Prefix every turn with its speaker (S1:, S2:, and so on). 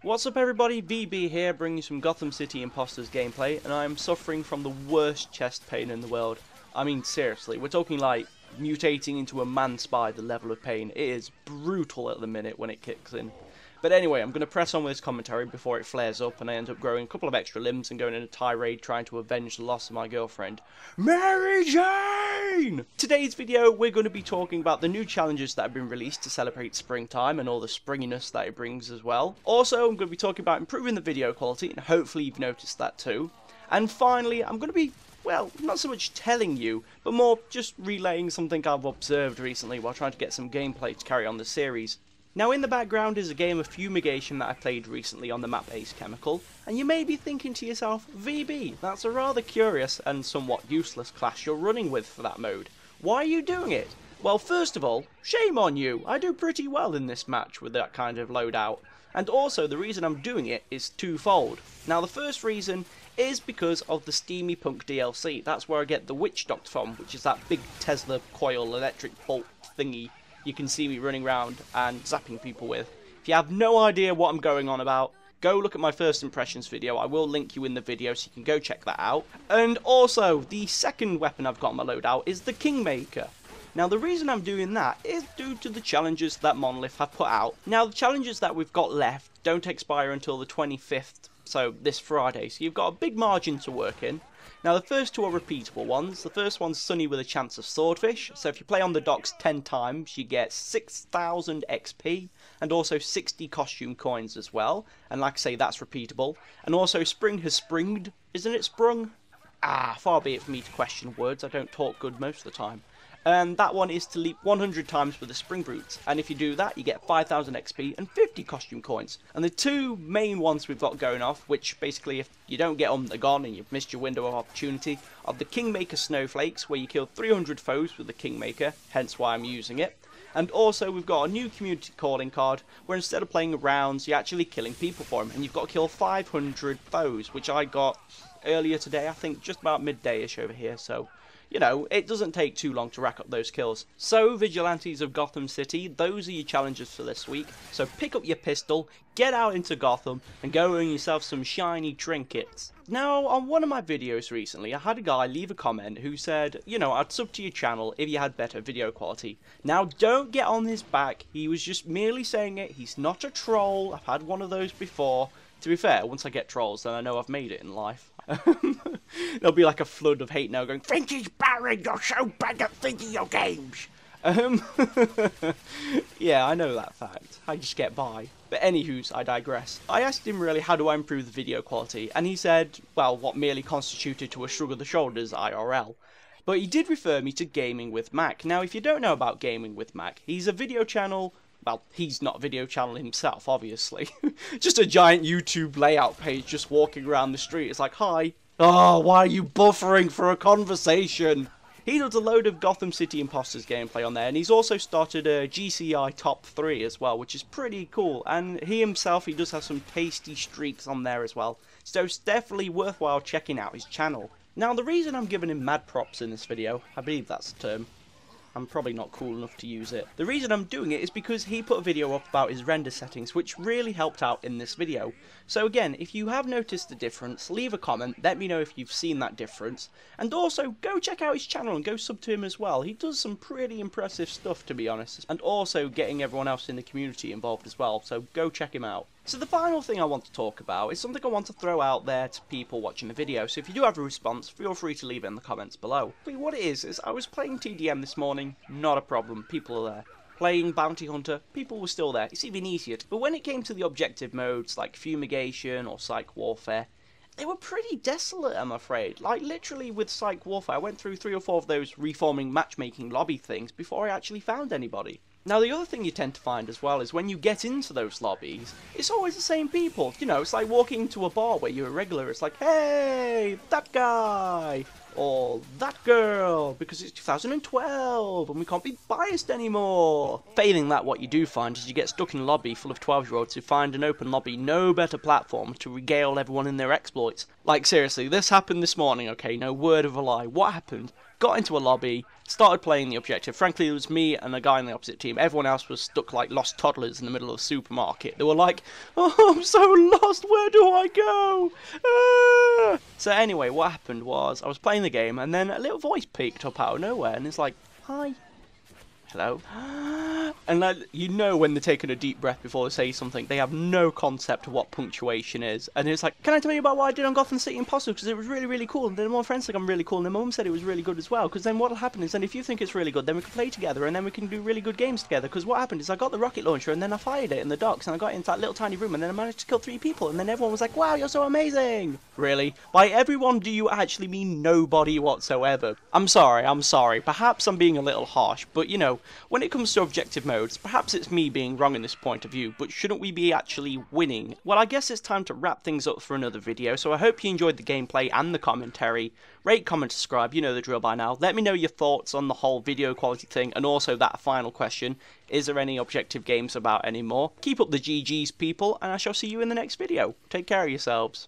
S1: What's up everybody, VB here, bringing you some Gotham City Impostors gameplay, and I'm suffering from the worst chest pain in the world. I mean seriously, we're talking like mutating into a man-spider level of pain. It is brutal at the minute when it kicks in. But anyway, I'm going to press on with this commentary before it flares up and I end up growing a couple of extra limbs and going in a tirade trying to avenge the loss of my girlfriend, Mary Jane! Today's video, we're going to be talking about the new challenges that have been released to celebrate springtime and all the springiness that it brings as well. Also, I'm going to be talking about improving the video quality, and hopefully you've noticed that too. And finally, I'm going to be, well, not so much telling you, but more just relaying something I've observed recently while trying to get some gameplay to carry on the series. Now in the background is a game of fumigation that I played recently on the map-based chemical, and you may be thinking to yourself, VB, that's a rather curious and somewhat useless class you're running with for that mode. Why are you doing it? Well, first of all, shame on you, I do pretty well in this match with that kind of loadout. And also the reason I'm doing it is twofold. Now the first reason is because of the Steamy Punk DLC, that's where I get the Witch Doctor from, which is that big Tesla coil electric bolt thingy you can see me running around and zapping people with. If you have no idea what I'm going on about, go look at my first impressions video. I will link you in the video so you can go check that out. And also, the second weapon I've got on my loadout is the Kingmaker. Now the reason I'm doing that is due to the challenges that Monolith have put out. Now the challenges that we've got left don't expire until the 25th, so this Friday, so you've got a big margin to work in. Now the first two are repeatable ones. The first one's Sunny with a chance of swordfish, so if you play on the docks 10 times you get 6,000 XP and also 60 costume coins as well, and like I say, that's repeatable. And also Spring has springed, isn't it sprung? Far be it for me to question words, I don't talk good most of the time. And that one is to leap 100 times with the spring boots, and if you do that you get 5,000 XP and 50 costume coins. And the two main ones we've got going off, which basically if you don't get them they're gone and you've missed your window of opportunity, are the Kingmaker snowflakes, where you kill 300 foes with the Kingmaker, hence why I'm using it. And also we've got a new community calling card, where instead of playing rounds you're actually killing people for them, and you've got to kill 500 foes, which I got earlier today, I think just about midday-ish over here, so you know, it doesn't take too long to rack up those kills. So, Vigilantes of Gotham City, those are your challenges for this week. So pick up your pistol, get out into Gotham, and go earn yourself some shiny trinkets. Now, on one of my videos recently, I had a guy leave a comment who said, you know, I'd sub to your channel if you had better video quality. Now, don't get on his back, he was just merely saying it, he's not a troll, I've had one of those before. To be fair, once I get trolls, then I know I've made it in life. There'll be like a flood of hate now going, Fringy's BAARON, you're so bad at video games! Yeah, I know that fact. I just get by. But anywho's, I digress. I asked him really how do I improve the video quality, and he said, well, what merely constituted to a shrug of the shoulders IRL. But he did refer me to Gaming with Mack. Now, if you don't know about Gaming with Mack, he's a video channel. Well, he's not a video channel himself, obviously. Just a giant YouTube layout page just walking around the street. It's like, hi. Oh, why are you buffering for a conversation? He does a load of Gotham City Impostors gameplay on there, and he's also started a GCI top 3 as well, which is pretty cool. And he himself, he does have some tasty streaks on there as well. So it's definitely worthwhile checking out his channel. Now, the reason I'm giving him mad props in this video, I believe that's the term. I'm probably not cool enough to use it. The reason I'm doing it is because he put a video up about his render settings, which really helped out in this video. So again, if you have noticed the difference, leave a comment, let me know if you've seen that difference. And also, go check out his channel and go sub to him as well. He does some pretty impressive stuff, to be honest. And also getting everyone else in the community involved as well, so go check him out. So the final thing I want to talk about is something I want to throw out there to people watching the video, so if you do have a response, feel free to leave it in the comments below. But what it is I was playing TDM this morning, not a problem, people are there. Playing Bounty Hunter, people were still there, it's even easier. But when it came to the objective modes, like Fumigation or Psych Warfare, they were pretty desolate, I'm afraid. Like, literally with Psych Warfare, I went through 3 or 4 of those reforming matchmaking lobby things before I actually found anybody. Now, the other thing you tend to find as well is when you get into those lobbies, it's always the same people. You know, it's like walking into a bar where you're a regular. It's like, hey, that guy, or that girl, because it's 2012 and we can't be biased anymore. Failing that, what you do find is you get stuck in a lobby full of 12-year-olds who find an open lobby no better platform to regale everyone in their exploits. Like, seriously, this happened this morning, okay, no word of a lie. What happened? got into a lobby, started playing the objective. Frankly, it was me and a guy on the opposite team. Everyone else was stuck like lost toddlers in the middle of a supermarket. They were like, oh, I'm so lost, where do I go? Ah! So anyway, what happened was, I was playing the game, and then a little voice peeked up out of nowhere, and it's like, hi. Hello? And like, you know when they're taking a deep breath before they say something, they have no concept of what punctuation is. And it's like, can I tell you about what I did on Gotham City Impostors? Because it was really, really cool. And then my friends think I'm really cool, and then my mum said it was really good as well. Because then what'll happen is, then if you think it's really good, then we can play together, and then we can do really good games together. Because what happened is, I got the rocket launcher, and then I fired it in the docks, and I got into that little tiny room, and then I managed to kill 3 people. And then everyone was like, wow, you're so amazing. Really? By everyone, do you actually mean nobody whatsoever? I'm sorry. Perhaps I'm being a little harsh, but you know, when it comes to objective modes, perhaps it's me being wrong in this point of view, but shouldn't we be actually winning? Well, I guess it's time to wrap things up for another video, so I hope you enjoyed the gameplay and the commentary. Rate, comment, subscribe, you know the drill by now. Let me know your thoughts on the whole video quality thing, and also that final question, is there any objective games about anymore? Keep up the GGs, people, and I shall see you in the next video. Take care of yourselves.